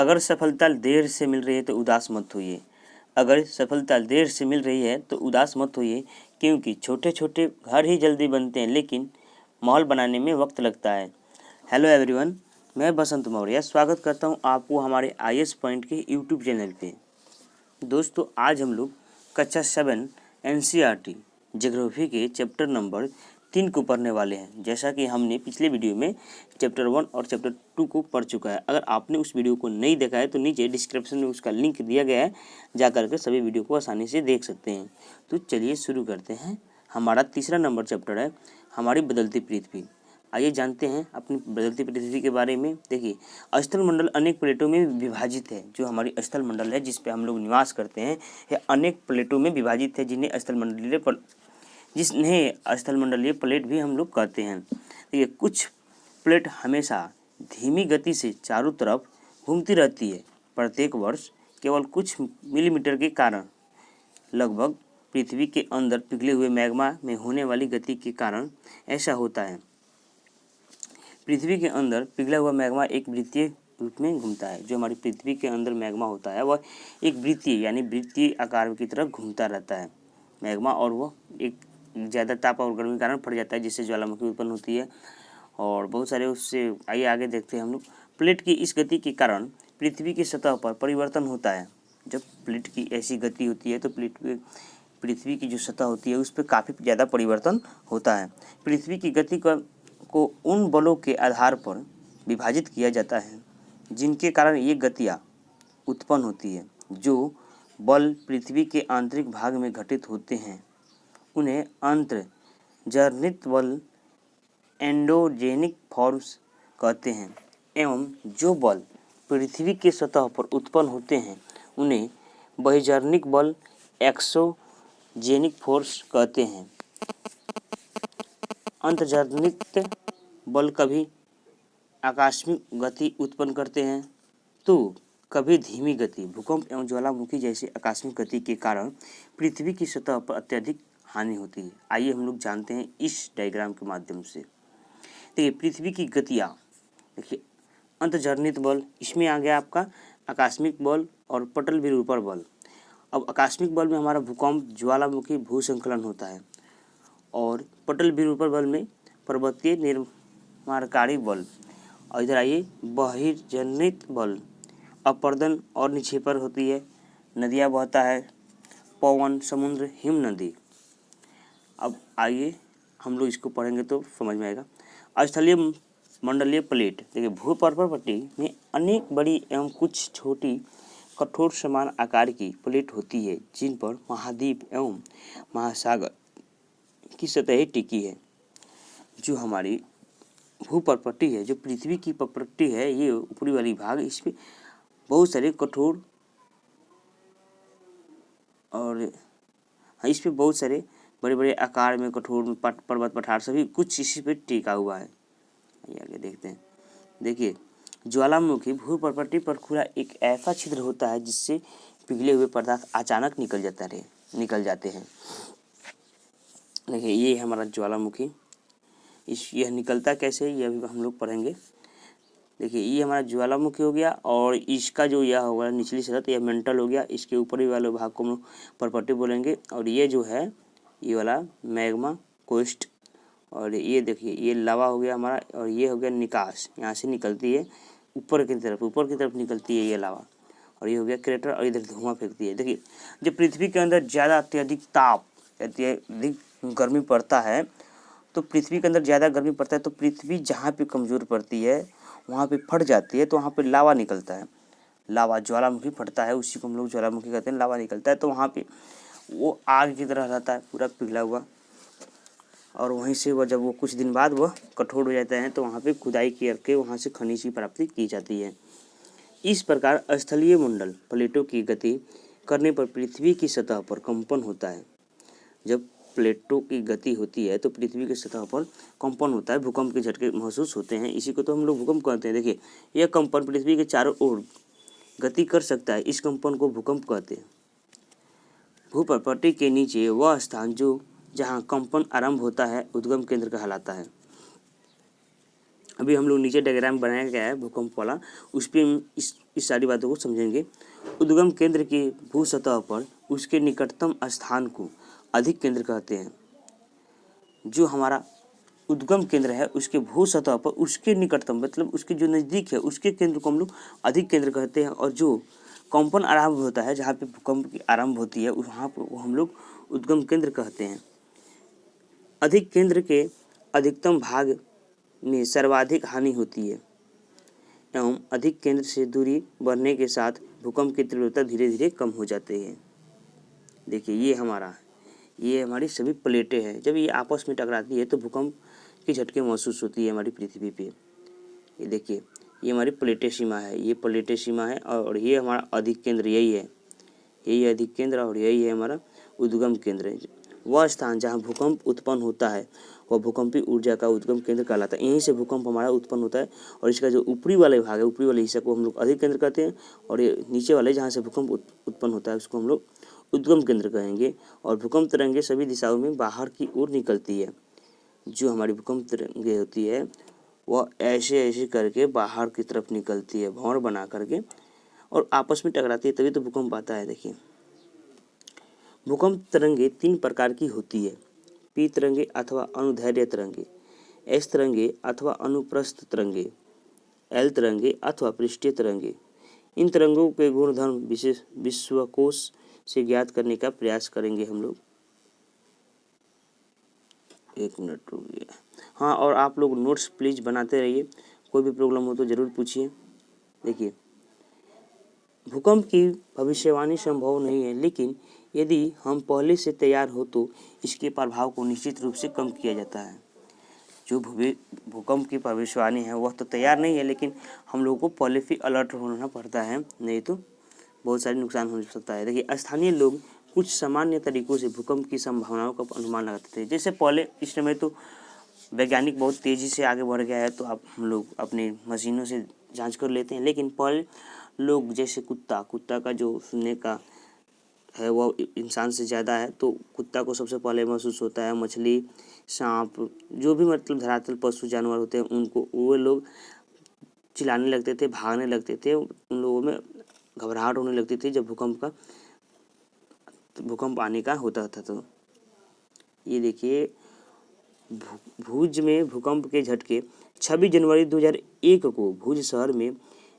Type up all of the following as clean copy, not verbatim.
अगर सफलता देर से मिल रही है तो उदास मत होइए। अगर सफलता देर से मिल रही है तो उदास मत होइए, क्योंकि छोटे छोटे घर ही जल्दी बनते हैं लेकिन महल बनाने में वक्त लगता है। हेलो एवरीवन, मैं बसंत मौर्य स्वागत करता हूं आपको हमारे IAS पॉइंट के यूट्यूब चैनल पे। दोस्तों, आज हम लोग कक्षा 7 NCERT ज्योग्राफी के चैप्टर नंबर 3 को पढ़ने वाले हैं। जैसा कि हमने पिछले वीडियो में चैप्टर 1 और चैप्टर 2 को पढ़ चुका है। अगर आपने उस वीडियो को नहीं देखा है तो नीचे डिस्क्रिप्शन में उसका लिंक दिया गया है, जाकर के सभी वीडियो को आसानी से देख सकते हैं। तो चलिए शुरू करते हैं। हमारा तीसरा नंबर चैप्टर है हमारी बदलती पृथ्वी। आइए जानते हैं अपनी बदलती पृथ्वी के बारे में। देखिए, स्थल मंडल अनेक प्लेटों में विभाजित है। जो हमारी स्थल मंडल है जिस पे हम लोग निवास करते हैं, यह अनेक प्लेटों में विभाजित है, जिन्हें स्थलमंडलीय प्लेट भी हम लोग कहते हैं। देखिए, कुछ प्लेट हमेशा धीमी गति से चारों तरफ घूमती रहती है। प्रत्येक वर्ष केवल कुछ मिलीमीटर के कारण लगभग पृथ्वी के अंदर पिघले हुए मैग्मा में होने वाली गति के कारण ऐसा होता है। पृथ्वी के अंदर पिघला हुआ मैग्मा एक वृत्तीय रूप में घूमता है। जो हमारी पृथ्वी के अंदर मैग्मा होता है वह एक वृत्तीय यानी वृत्तीय आकार की तरफ घूमता रहता है मैग्मा, और वह एक ज़्यादा ताप और गर्मी के कारण फट जाता है, जिससे ज्वालामुखी उत्पन्न होती है और बहुत सारे उससे। आइए आगे देखते हैं हम लोग। प्लेट की इस गति के कारण पृथ्वी की सतह पर परिवर्तन होता है। जब प्लेट की ऐसी गति होती है तो पृथ्वी की जो सतह होती है उस पर काफ़ी ज़्यादा परिवर्तन होता है। पृथ्वी की गति को उन बलों के आधार पर विभाजित किया जाता है जिनके कारण ये गतियाँ उत्पन्न होती है। जो बल पृथ्वी के आंतरिक भाग में घटित होते हैं उन्हें अंतर्जनित बल एंडोजेनिक फोर्स कहते हैं, एवं जो बल पृथ्वी के सतह पर उत्पन्न होते हैं उन्हें बहिर्जनिक बल एक्सोजेनिक फोर्स कहते हैं। अंतर्जनित बल कभी आकस्मिक गति उत्पन्न करते हैं तो कभी धीमी गति। भूकंप एवं ज्वालामुखी जैसे आकस्मिक गति के कारण पृथ्वी की सतह पर अत्यधिक हानि होती है। आइए हम लोग जानते हैं इस डायग्राम के माध्यम से। देखिए, पृथ्वी की गतियाँ, देखिए अंतर्जनित बल, इसमें आ गया आपका आकस्मिक बल और पटल विरूपण बल। अब आकस्मिक बल में हमारा भूकंप, ज्वालामुखी, भूस्खलन होता है, और पटल विरूपण बल में पर्वतीय निर्माणकारी बल। और इधर आइए, बहिर्जनित बल अपरदन और निक्षेपण होती है, नदियाँ बहता है, पवन, समुद्र, हिम नदी। अब आइए हम लोग इसको पढ़ेंगे तो समझ में आएगा। स्थलीय मंडलीय प्लेट। देखिए, भूपर्वत पट्टी में अनेक बड़ी एवं कुछ छोटी कठोर समान आकार की प्लेट होती है जिन पर महाद्वीप एवं महासागर की सतह टिकी है। जो हमारी भूपर्वती है, जो पृथ्वी की पट्टी है, ये ऊपरी वाली भाग, इस पे बहुत सारे कठोर और इस पे बहुत सारे बड़े बड़े आकार में कठोर पर्वत पठार सभी कुछ इसी पे टिका हुआ है। आगे देखते हैं। देखिए, ज्वालामुखी भूपर्वती पर खुला एक ऐसा छिद्र होता है जिससे पिघले हुए पदार्थ अचानक निकल जाते हैं। देखिए, ये हमारा ज्वालामुखी, यह निकलता कैसे यह भी हम लोग पढ़ेंगे। देखिए, ये हमारा ज्वालामुखी हो गया, और इसका जो यह होगा निचली सतह, यह मेंटल हो गया। इसके ऊपरी वाले भाग को हम लोग पर्वती बोलेंगे, और ये जो है ये वाला मैग्मा कोस्ट, और ये देखिए ये लावा हो गया हमारा, और ये हो गया निकास, यहाँ से निकलती है ऊपर की तरफ निकलती है ये लावा, और ये हो गया क्रेटर, और इधर धुआं फेंकती है। देखिए, जब पृथ्वी के अंदर ज़्यादा अत्यधिक ताप, अत्यधिक गर्मी पड़ता है, तो पृथ्वी के अंदर ज़्यादा गर्मी पड़ता है तो पृथ्वी जहाँ पे कमज़ोर पड़ती है वहाँ पे फट जाती है, तो वहाँ पे लावा निकलता है। लावा, ज्वालामुखी फटता है, उसी को हम लोग ज्वालामुखी कहते हैं। लावा निकलता है तो वहाँ पे वो आग की तरह रहता है, पूरा पिघला हुआ, और वहीं से वह जब वो कुछ दिन बाद वह कठोर हो जाता है तो वहाँ पे खुदाई करके वहाँ से खनिज की प्राप्ति की जाती है। इस प्रकार स्थलीय मंडल प्लेटों की गति करने पर पृथ्वी की सतह पर कंपन होता है। जब प्लेटों की गति होती है तो पृथ्वी की सतह पर कंपन होता है, भूकंप के झटके महसूस होते हैं। इसी को तो हम लोग भूकंप कहते हैं। देखिए, यह कंपन पृथ्वी के चारों ओर गति कर सकता है, इस कंपन को भूकंप कहते हैं। भूपर्वती के नीचे वह स्थान जहाँ कंपन आरंभ होता है उद्गम केंद्र कहलाता है। अभी हम लोग नीचे डायग्राम बनाया गया है भूकंप वाला, उस पर हम इस सारी बातों को समझेंगे। उद्गम केंद्र की भू सतह पर उसके निकटतम स्थान को अधिक केंद्र कहते हैं। जो हमारा उद्गम केंद्र है उसके भू सतह पर उसके निकटतम मतलब उसके जो नज़दीक है उसके केंद्र को हम लोग अधिक केंद्र कहते हैं। और जो कंपन आरंभ होता है, जहाँ पे भूकंप की आरंभ होती है, वहाँ पर वो हम लोग उद्गम केंद्र कहते हैं। अधिक केंद्र के अधिकतम भाग में सर्वाधिक हानि होती है एवं अधिक केंद्र से दूरी बढ़ने के साथ भूकंप की तीव्रता धीरे धीरे कम हो जाती है। देखिए ये हमारी सभी प्लेटें हैं, जब ये आपस में टकराती है तो भूकंप की झटके महसूस होती है हमारी पृथ्वी पे। ये देखिए ये हमारी प्लेटें सीमा है, ये प्लेटें सीमा है और ये हमारा अधिक केंद्र यही है, यही अधिक केंद्र और यही है हमारा उद्गम केंद्र। वह स्थान जहाँ भूकंप उत्पन्न होता है वह भूकंपी ऊर्जा का उद्गम केंद्र कहलाता है। यहीं से भूकंप हमारा उत्पन्न होता है और इसका जो ऊपरी वाला भाग है, ऊपरी वाले हिस्से को हम लोग अधिक केंद्र कहते हैं और ये नीचे वाले जहाँ से भूकंप उत्पन्न होता है उसको हम लोग उद्गम केंद्र कहेंगे। और भूकंप तरंगे सभी दिशाओं में बाहर की ओर निकलती है। जो हमारी भूकंप तरंगे होती है वह ऐसे ऐसे करके बाहर की तरफ निकलती है, भंवर बना करके, और आपस में टकराती है, तभी तो भूकंप आता है। देखिए भूकंप तरंगे 3 प्रकार की होती है, पी तरंगे अथवा अनुदैर्ध्य तरंगे, एस तरंगे अथवा अनुप्रस्थ तरंगे, एल तरंगे अथवा पृष्ठीय तरंगे। इन तरंगों के गुणधर्म विशेष विश्वकोश से ज्ञात करने का प्रयास करेंगे हम लोग। 1 मिनट रुक गया। हाँ, और आप लोग नोट्स प्लीज बनाते रहिए, कोई भी प्रॉब्लम हो तो जरूर पूछिए। देखिए भूकंप की भविष्यवाणी संभव नहीं है, लेकिन यदि हम पहले से तैयार हो तो इसके प्रभाव को निश्चित रूप से कम किया जाता है। जो भूकंप की भविष्यवाणी है वह तो तैयार नहीं है, लेकिन हम लोगों को पहले से अलर्ट होना पड़ता है, नहीं तो बहुत सारे नुकसान हो सकता है। देखिए स्थानीय लोग कुछ सामान्य तरीकों से भूकंप की संभावनाओं का अनुमान लगाते थे। जैसे पहले, इस समय तो वैज्ञानिक बहुत तेज़ी से आगे बढ़ गया है, तो अब हम लोग अपनी मशीनों से जांच कर लेते हैं। लेकिन पहले लोग जैसे कुत्ता का जो सुनने का है वो इंसान से ज़्यादा है, तो कुत्ता को सबसे पहले महसूस होता है। मछली, सांप, जो भी मतलब धरातल पशु जानवर होते हैं उनको वो लोग चिल्लाने लगते थे, भागने लगते थे, उन लोगों में घबराहट होने लगती थी जब भूकंप आने का होता था। तो ये देखिए भुज में भूकंप के झटके 26 जनवरी 2001 को भुज शहर में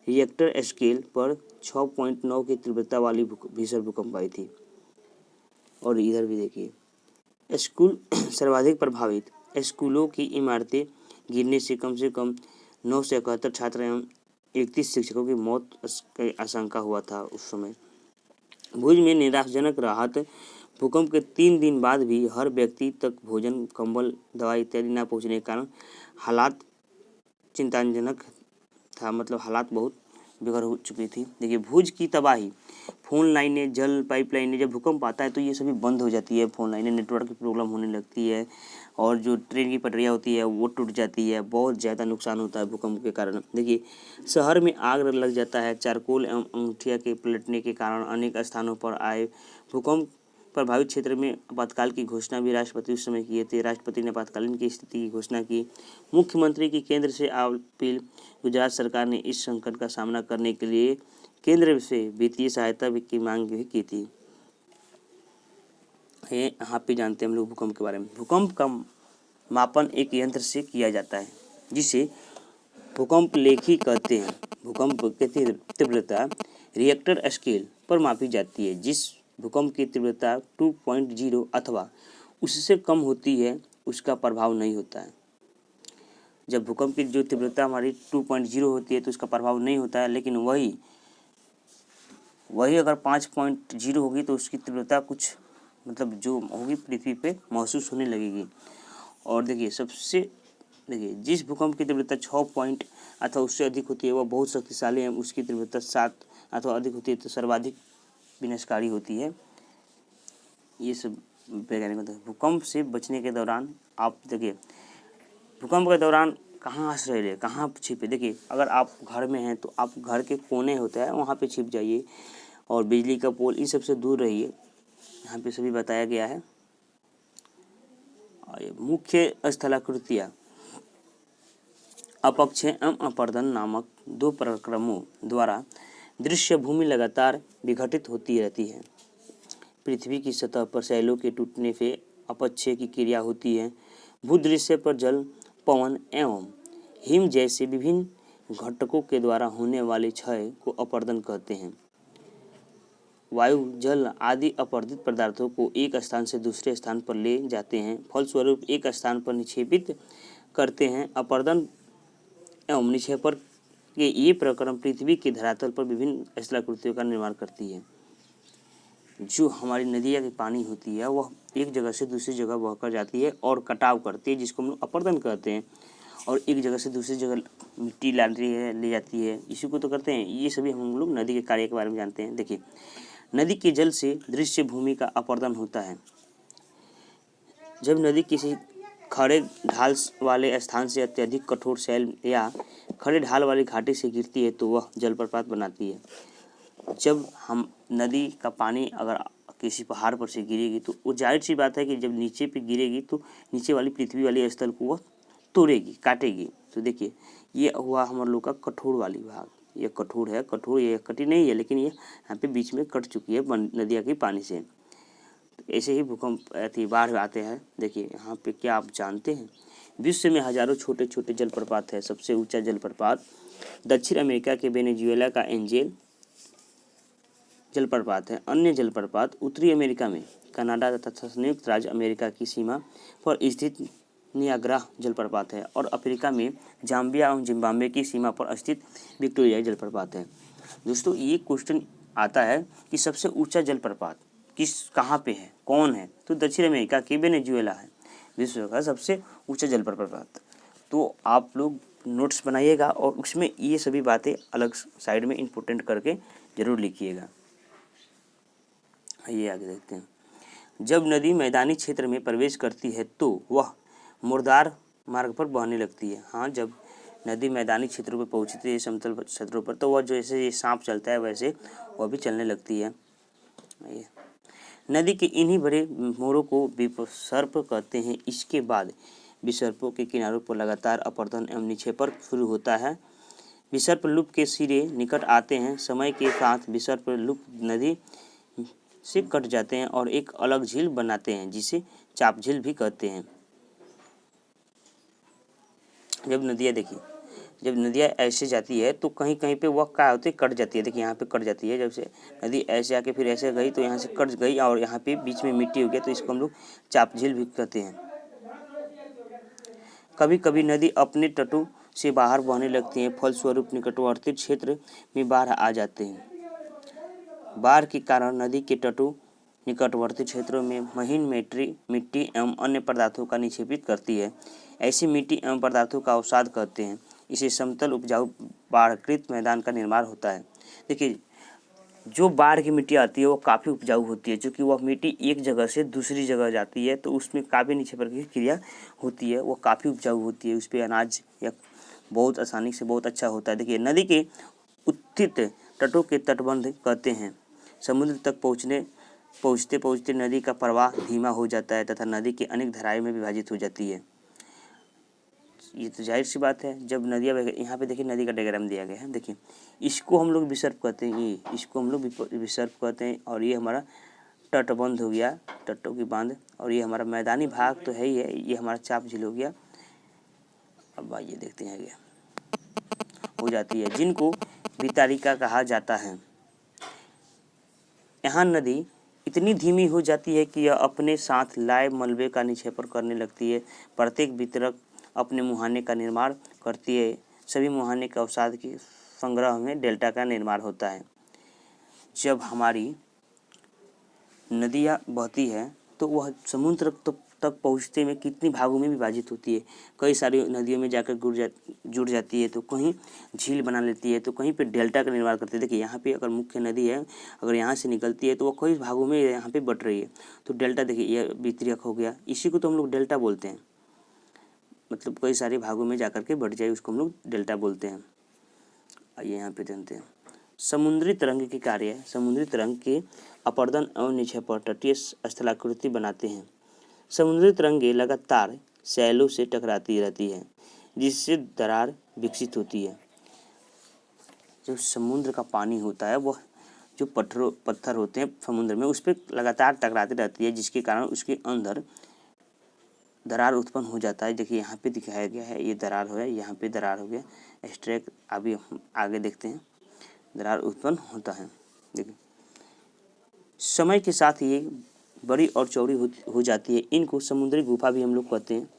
रिएक्टर स्केल पर 6.9 की तीव्रता वाली भीषण भूकंप आई थी। और इधर भी देखिए स्कूल सर्वाधिक प्रभावित, स्कूलों की इमारतें गिरने से कम 971 छात्र एवं 31 शिक्षकों की मौत की आशंका हुआ था उस समय। भुज में निराशाजनक राहत, भूकंप के 3 दिन बाद भी हर व्यक्ति तक भोजन, कंबल, दवाई इत्यादि न पहुंचने के कारण हालात चिंताजनक था, मतलब हालात बहुत बिगड़ हो चुकी थी। देखिए भुज की तबाही, फोन लाइनें, जल पाइपलाइनें, जब भूकंप आता है तो ये सभी बंद हो जाती है, फोन लाइनें, नेटवर्क की प्रॉब्लम होने लगती है और जो ट्रेन की पटरियाँ होती है वो टूट जाती है, बहुत ज़्यादा नुकसान होता है भूकंप के कारण। देखिए शहर में आग लग जाता है, चारकोल एवं अंगूठिया के पलटने के कारण अनेक स्थानों पर आए। भूकंप प्रभावित क्षेत्र में आपातकाल की घोषणा भी राष्ट्रपति उस समय किए थे। राष्ट्रपति ने आपातकालीन की स्थिति की घोषणा की। मुख्यमंत्री की केंद्र से अपील, गुजरात सरकार ने इस संकट का सामना करने के लिए केंद्र से वित्तीय सहायता की मांग भी की थी। यहाँ पे जानते हैं हम लोग भूकंप के बारे में। भूकंप का मापन एक यंत्र से किया जाता है जिसे भूकंप लेखी कहते हैं। भूकंप की तीव्रता रिएक्टर स्केल पर मापी जाती है। जिस भूकंप की तीव्रता 2.0 अथवा उससे कम होती है उसका प्रभाव नहीं होता है। जब भूकंप की जो तीव्रता हमारी 2.0 होती है तो उसका प्रभाव नहीं होता है, लेकिन वही अगर 5.0 होगी तो उसकी तीव्रता कुछ मतलब जो होगी पृथ्वी पे महसूस होने लगेगी। और देखिए जिस भूकंप की तीव्रता 6 अथवा उससे अधिक होती है वह बहुत शक्तिशाली है। उसकी तीव्रता 7 अथवा अधिक होती है तो सर्वाधिक विनाशकारी होती है। ये सब वैज्ञानिक होता है। भूकंप से बचने के दौरान आप देखिए भूकंप के दौरान कहाँ आश्रय ले, कहाँ छिपे। देखिए अगर आप घर में हैं तो आप घर के कोने होता है वहाँ पे छिप जाइए और बिजली का पोल इन सबसे दूर रहिए, यहाँ पे सभी बताया गया है। मुख्य स्थलाकृतियाँ, अपक्षय एवं अपर्दन नामक दो प्रक्रमों द्वारा दृश्य भूमि लगातार विघटित होती रहती है। पृथ्वी की सतह पर शैलों के टूटने से अपक्षय की क्रिया होती है। भूदृश्य पर जल, पवन एवं हिम जैसे विभिन्न घटकों के द्वारा होने वाले क्षय को अपर्दन कहते हैं। वायु, जल आदि अपर्दित पदार्थों को एक स्थान से दूसरे स्थान पर ले जाते हैं, फलस्वरूप एक स्थान पर निक्षेपित करते हैं। अपर्दन एवं निक्षेपण के ये प्रक्रम पृथ्वी के धरातल पर विभिन्न स्थलाकृतियों का निर्माण करती है। जो हमारी नदियाँ की पानी होती है वह एक जगह से दूसरी जगह बहकर जाती है और कटाव करती है, जिसको हम लोग अपर्दन कहते हैं। और एक जगह से दूसरी जगह मिट्टी लाती है, ले जाती है, इसी को तो करते हैं। ये सभी हम लोग नदी के कार्य के बारे में जानते हैं। देखिए, नदी के जल से दृश्य भूमि का अपर्दन होता है। जब नदी किसी खड़े ढाल वाले स्थान से अत्यधिक कठोर शैल या खड़े ढाल वाली घाटी से गिरती है तो वह जलप्रपात बनाती है। जब हम नदी का पानी अगर किसी पहाड़ पर से गिरेगी तो वो जाहिर सी बात है कि जब नीचे पे गिरेगी तो नीचे वाली पृथ्वी वाली स्थल को वह तोड़ेगी, काटेगी। तो देखिए, ये हुआ हम लोग का कठोर वाली भाग। ये कठोर है, कठोर ये कटी नहीं है, लेकिन ये यहाँ पे बीच में कट चुकी है नदिया के पानी से। तो ऐसे ही भूकंप ऐसी बाढ़ आते हैं। देखिए यहाँ पे क्या आप जानते हैं, विश्व में हजारों छोटे छोटे जलप्रपात है। सबसे ऊंचा जलप्रपात दक्षिण अमेरिका के वेनेजुएला का एंजेल जलप्रपात है। अन्य जलप्रपात उत्तरी अमेरिका में कनाडा तथा संयुक्त राज्य अमेरिका की सीमा पर स्थित नियाग्रा जलप्रपात है और अफ्रीका में जाम्बिया और जिम्बाब्वे की सीमा पर स्थित विक्टोरिया जलप्रपात है। दोस्तों, ये क्वेश्चन आता है कि सबसे ऊंचा जलप्रपात कहाँ पे है, कौन है? तो दक्षिण अमेरिका की वेनेजुएला है विश्व का सबसे ऊंचा जलप्रपात। तो आप लोग नोट्स बनाइएगा और उसमें ये सभी बातें अलग साइड में इम्पोर्टेंट करके जरूर लिखिएगा। आइए आगे देखते हैं। जब नदी मैदानी क्षेत्र में प्रवेश करती है तो वह मुर्दार मार्ग पर बहने लगती है। हाँ, जब नदी मैदानी क्षेत्रों पर पहुँचती है, समतल क्षेत्रों पर, तो वह जैसे ये सांप चलता है वैसे वह भी चलने लगती है। नदी के इन्हीं बड़े मोड़ों को विसर्प कहते हैं। इसके बाद विसर्पों के किनारों पर लगातार अपर्दन एवं निक्षेपण शुरू होता है। विसर्प लूप के सिरे निकट आते हैं। समय के साथ विसर्प लूप नदी से कट जाते हैं और एक अलग झील बनाते हैं, जिसे चाप झील भी कहते हैं। जब नदियाँ ऐसे जाती है तो कहीं कहीं पे वह क्या होती है, कट जाती है। देखिए यहाँ पे कट जाती है। जब से नदी ऐसे आके फिर ऐसे गई तो यहाँ से कट गई और यहाँ पे बीच में मिट्टी हो गया, तो इसको हम लोग चाप झील भी कहते हैं। कभी कभी नदी अपने तटों से बाहर बहने लगती है, फलस्वरूप निकटवर्ती क्षेत्र में बाढ़ आ जाते हैं। बाढ़ के कारण नदी के तटों निकटवर्ती क्षेत्रों में महीन मिट्टी एवं अन्य पदार्थों का निक्षेपित करती है। ऐसी मिट्टी एवं पदार्थों का अवसाद कहते हैं। इसे समतल उपजाऊ बाढ़कृत मैदान का निर्माण होता है। देखिए, जो बाढ़ की मिट्टी आती है वो काफ़ी उपजाऊ होती है, क्योंकि वह मिट्टी एक जगह से दूसरी जगह जाती है तो उसमें काफ़ी निक्षेपण की क्रिया होती है, वो काफ़ी उपजाऊ होती है। उस पर अनाज या बहुत आसानी से बहुत अच्छा होता है। देखिए, नदी के उत्थित तटों के तटबंध कहते हैं। समुद्र तक पहुँचते पहुँचते नदी का प्रवाह धीमा हो जाता है तथा नदी की अनेक धाराएं में विभाजित हो जाती है। ये तो जाहिर सी बात है। जब नदियाँ यहाँ पे देखिए नदी का डायग्राम दिया गया है। देखिए, इसको हम लोग विसर्प कहते हैं। इसको हम लोग विसर्प कहते हैं। और ये हमारा तटबंध हो गया, तटों की बांध। और ये हमारा मैदानी भाग तो है ही है, ये हमारा चाप झील हो गया। अब आइए देखते हैं आगे हो जाती है, जिनको वितारिका कहा जाता है। यहाँ नदी इतनी धीमी हो जाती है कि यह अपने साथ लाए मलबे का निक्षेपण करने लगती है। प्रत्येक वितरक अपने मुहाने का निर्माण करती है। सभी मुहाने के अवसाद के संग्रह में डेल्टा का निर्माण होता है। जब हमारी नदियाँ बहती है तो वह समुद्र तक पहुँचते में कितनी भागों में विभाजित होती है। कई सारी नदियों में जाकर जुड़ जाती है, तो कहीं झील बना लेती है, तो कहीं पे डेल्टा का निर्माण करती है। देखिए, यहाँ पे अगर मुख्य नदी है, अगर यहाँ से निकलती है तो वो कई भागों में यहाँ पे बट रही है, तो डेल्टा देखिए ये वितरक हो गया। इसी को तो हम लोग डेल्टा बोलते हैं। मतलब कई सारे भागों में जाकर के बढ़ जाए, उसको हम लोग डेल्टा बोलते हैं। आइए यहाँ पे जानते हैं समुद्री तरंग के कार्य। समुद्री तरंग के अपर्दन एवं निक्षेपण तटीय स्थलाकृति बनाते हैं। समुद्री तरंगें लगातार शैलों से टकराती रहती है, जिससे दरार विकसित होती है। जो समुद्र का पानी होता है वह जो पत्थर होते हैं समुद्र में उस पर लगातार टकराती रहती है, जिसके कारण उसके अंदर दरार उत्पन्न हो जाता है। देखिए यहाँ पे दिखाया गया है, ये दरार हो गया, यहाँ पे दरार हो गया, स्ट्रेक। अभी हम आगे देखते हैं, दरार उत्पन्न होता है। देखिए समय के साथ ये बड़ी और चौड़ी हो जाती है। इनको समुद्री गुफा भी हम लोग कहते हैं।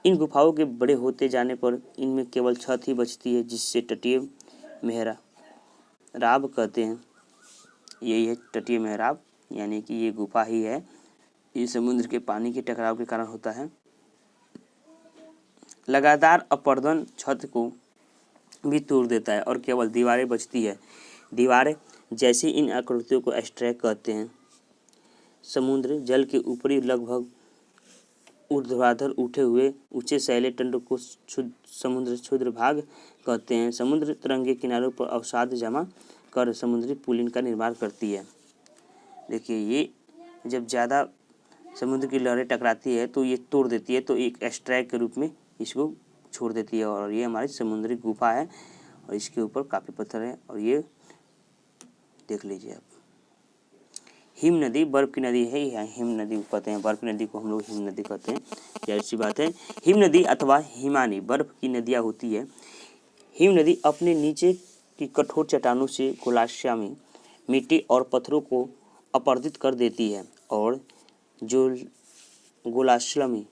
इन गुफाओं के बड़े होते जाने पर इनमें केवल छत ही बचती है, जिससे तटीय मेहराब कहते हैं। यही है तटीय मेहराब, यानी कि ये गुफा ही है। ये समुद्र के पानी के टकराव के कारण होता है। लगातार अपरदन छत को भी तोड़ देता है और केवल दीवारें बचती है। दीवारें जैसी इन आकृतियों को स्ट्रैक कहते हैं। समुद्र जल के ऊपरी लगभग ऊर्ध्वाधर उठे हुए ऊंचे सैले तंडों को समुद्र क्षुद्र भाग कहते हैं। समुद्र तरंगे किनारों पर अवसाद जमा कर समुद्री पुलिन का निर्माण करती है। देखिए ये जब ज़्यादा समुद्र की लहरें टकराती है तो ये तोड़ देती है, तो एक स्ट्राइक के रूप में इसको छोड़ देती है। और ये हमारी समुद्री गुफा है और इसके ऊपर काफ़ी पत्थर है। और ये देख लीजिए आप, हिम नदी बर्फ की नदी है। यहाँ हिम नदी कहते हैं, बर्फ की नदी को हम लोग हिम नदी कहते हैं, जाहिर सी बात है। हिम नदी अथवा हिमानी बर्फ की नदियाँ होती है। हिम नदी अपने नीचे की कठोर चट्टानों से गोलाश्यामी मिट्टी और पत्थरों को अपरदित कर देती है और जो गोलाश्यामी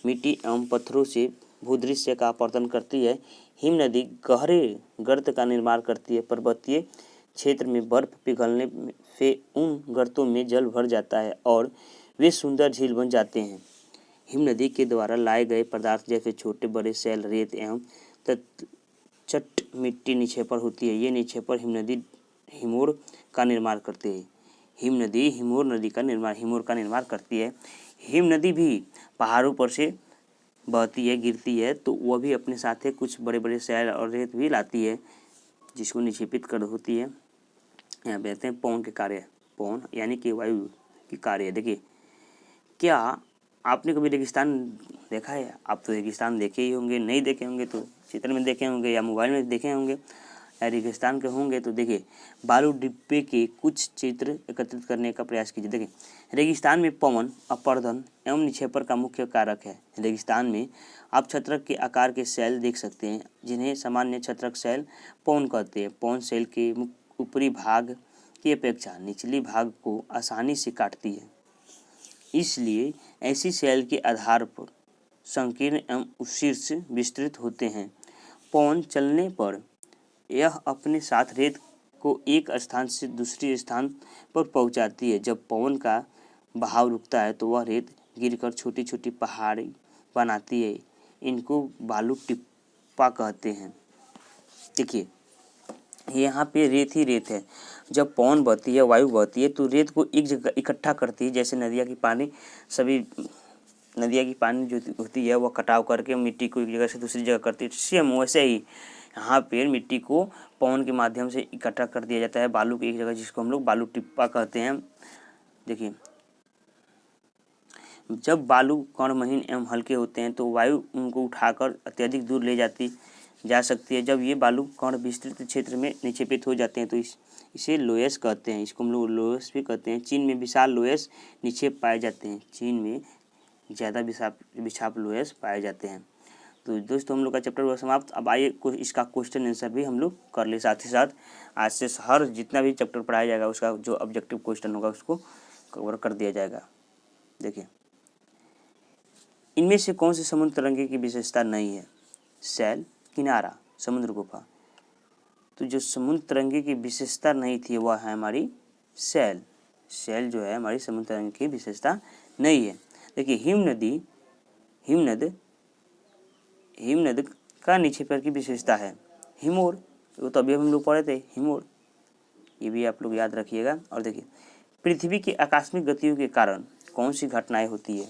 मिट्टी एवं पत्थरों से भूदृश्य का अपरदन करती है। हिम नदी गहरे गर्त का निर्माण करती है। पर्वतीय क्षेत्र में बर्फ पिघलने से उन गर्तों में जल भर जाता है और वे सुंदर झील बन जाते हैं। हिम नदी के द्वारा लाए गए पदार्थ जैसे छोटे बड़े शैल, रेत एवं चट मिट्टी निक्षेपण होती है। ये निक्षेपण हिम नदी हिमोर का निर्माण करते हैं। हिम नदी हिमोर का निर्माण करती है। हिम नदी भी पहाड़ों पर से बहती है, गिरती है, तो वह भी अपने साथ है कुछ बड़े बड़े शैल और रेत भी लाती है, जिसको निक्षेपित कर होती है। यहाँ कहते हैं पवन के कार्य, पवन यानी कि वायु की कार्य। देखिए क्या आपने कभी रेगिस्तान देखा है? आप तो रेगिस्तान देखे ही होंगे, नहीं देखे होंगे तो चित्र में देखे होंगे या मोबाइल में देखे होंगे या रेगिस्तान के होंगे तो देखिए बालू डिब्बे के कुछ चित्र एकत्रित करने का प्रयास कीजिए। देखिए रेगिस्तान में पवन अपरदन एवं निक्षेपण का मुख्य कारक है। रेगिस्तान में आप छत्रक के आकार के सेल देख सकते हैं, जिन्हें सामान्य छत्रक सेल पवन कहते हैं। पवन सेल के ऊपरी भाग की अपेक्षा निचली भाग को आसानी से काटती है, इसलिए ऐसी सेल के आधार पर संकीर्ण एवं शीर्ष विस्तृत होते हैं। पवन चलने पर यह अपने साथ रेत को एक स्थान से दूसरे स्थान पर पहुंचाती है। जब पवन का बहाव रुकता है तो वह रेत गिरकर छोटी छोटी पहाड़ी बनाती है। इनको बालू टिप्पा कहते हैं। देखिए यहाँ पे रेत ही रेत है। जब पवन बहती है, वायु बहती है, तो रेत को एक जगह इकट्ठा करती है। जैसे नदिया की पानी, सभी नदिया की पानी जो होती है वह कटाव करके मिट्टी को एक जगह से दूसरी जगह करती है, सेम वैसे ही यहाँ पे मिट्टी को पवन के माध्यम से इकट्ठा कर दिया जाता है बालू की एक जगह, जिसको हम लोग बालू टिप्पा कहते हैं। देखिए जब बालू कणमहीन एवं हल्के होते हैं तो वायु उनको उठाकर अत्यधिक दूर ले जाती जा सकती है। जब ये बालू कण विस्तृत क्षेत्र में निक्षेपित हो जाते हैं तो इसे लोयस कहते हैं। इसको हम लोग लोयस भी कहते हैं। चीन में विशाल लोयस निक्षेप पाए जाते हैं। चीन में ज़्यादा विशाल लोयस पाए जाते हैं। तो दोस्तों हम लोग का चैप्टर हुआ समाप्त। अब आइए इसका क्वेश्चन आंसर भी हम लोग कर ले। साथ ही साथ आज से हर जितना भी चैप्टर पढ़ाया जाएगा उसका जो ऑब्जेक्टिव क्वेश्चन होगा उसको कवर कर दिया जाएगा। देखिए इनमें से कौन सी समुद्र तरंगे की विशेषता नहीं है? शैल, किनारा, समुद्र गुफा। तो जो समुद्र तरंगे की विशेषता नहीं थी वह है हमारी शैल। शैल जो है हमारी समुद्र तरंगे की विशेषता नहीं है। देखिए हिमनद का निक्षेपण की विशेषता है हिमोर। वो तो अभी हम लोग पढ़े थे हिमोर, ये भी आप लोग याद रखिएगा। और देखिए पृथ्वी की आकस्मिक गतियों के कारण कौन सी घटनाएं होती है?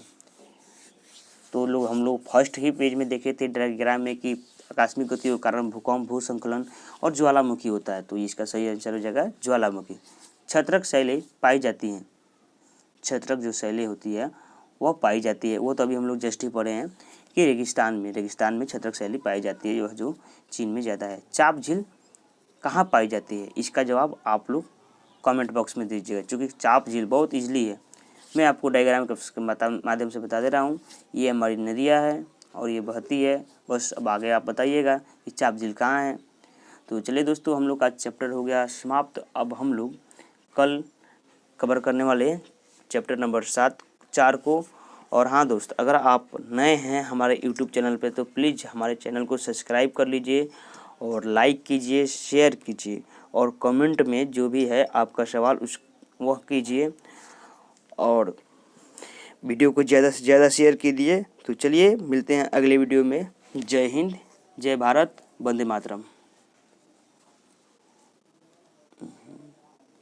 तो हम लोग फर्स्ट ही पेज में देखे थे डायग्राम में कि आकस्मिक गतियों के कारण भूकंप, भूस्खलन और ज्वालामुखी होता है। तो इसका सही आंसर हो जाएगा ज्वालामुखी। छत्रक शैलें पाई जाती हैं। छत्रक जो शैलें होती है वह पाई जाती है, वो तो अभी हम लोग जस्ट ही पढ़े हैं। कि रेगिस्तान में छत्रक शैली पाई जाती है, यह जो चीन में ज़्यादा है। चाप झील कहाँ पाई जाती है, इसका जवाब आप लोग कमेंट बॉक्स में दीजिएगा। क्योंकि चाप झील बहुत ईजिली है, मैं आपको डायग्राम के माध्यम से बता दे रहा हूँ। ये हमारी नदियाँ है और ये बहती है, बस अब आगे आप बताइएगा कि चाप झील कहाँ है। तो चलिए दोस्तों, हम लोग का चैप्टर हो गया समाप्त। अब हम लोग कल कवर करने वाले हैं चैप्टर नंबर 4 को। और हाँ दोस्त, अगर आप नए हैं हमारे यूट्यूब चैनल पे तो प्लीज़ हमारे चैनल को सब्सक्राइब कर लीजिए और लाइक कीजिए, शेयर कीजिए और कमेंट में जो भी है आपका सवाल वह कीजिए और वीडियो को ज़्यादा से ज़्यादा शेयर कीजिए। तो चलिए मिलते हैं अगले वीडियो में। जय हिंद, जय भारत, वंदे मातरम।